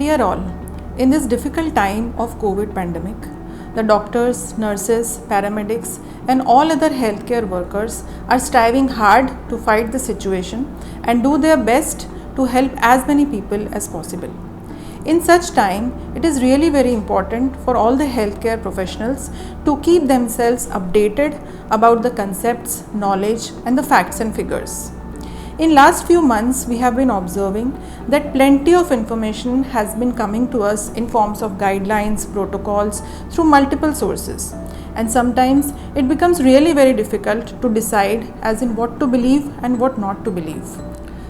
Dear all, in this difficult time of COVID pandemic, the doctors, nurses, paramedics and all other healthcare workers are striving hard to fight the situation and do their best to help as many people as possible. In such time, it is really very important for all the healthcare professionals to keep themselves updated about the concepts, knowledge and the facts and figures. In last few months, we have been observing that plenty of information has been coming to us in forms of guidelines, protocols through multiple sources. And sometimes it becomes really very difficult to decide as in what to believe and what not to believe.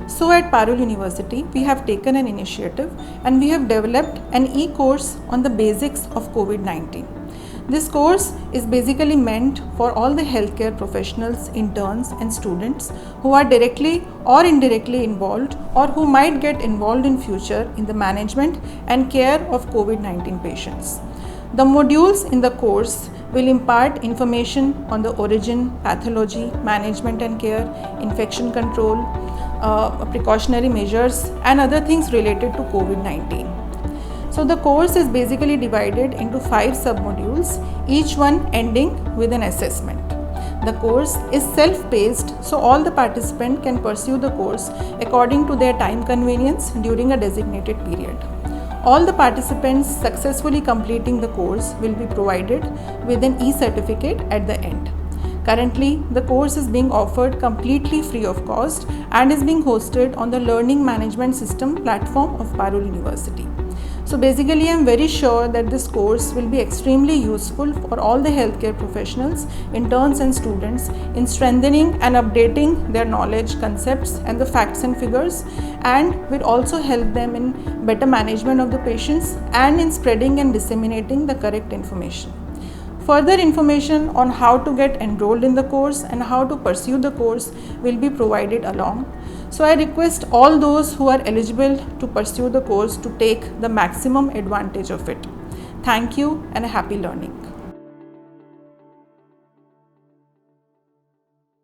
So at Parul University, we have taken an initiative and we have developed an e-course on the basics of COVID-19. This course is basically meant for all the healthcare professionals, interns and students who are directly or indirectly involved or who might get involved in future in the management and care of COVID-19 patients. The modules in the course will impart information on the origin, pathology, management and care, infection control, precautionary measures and other things related to COVID-19. So the course is basically divided into 5 sub-modules, each one ending with an assessment. The course is self-paced, so all the participants can pursue the course according to their time convenience during a designated period. All the participants successfully completing the course will be provided with an e-certificate at the end. Currently, the course is being offered completely free of cost and is being hosted on the Learning Management System platform of Parul University. So basically, I am very sure that this course will be extremely useful for all the healthcare professionals, interns and students in strengthening and updating their knowledge, concepts and the facts and figures, and will also help them in better management of the patients and in spreading and disseminating the correct information. Further information on how to get enrolled in the course and how to pursue the course will be provided along. So I request all those who are eligible to pursue the course to take the maximum advantage of it. Thank you and happy learning.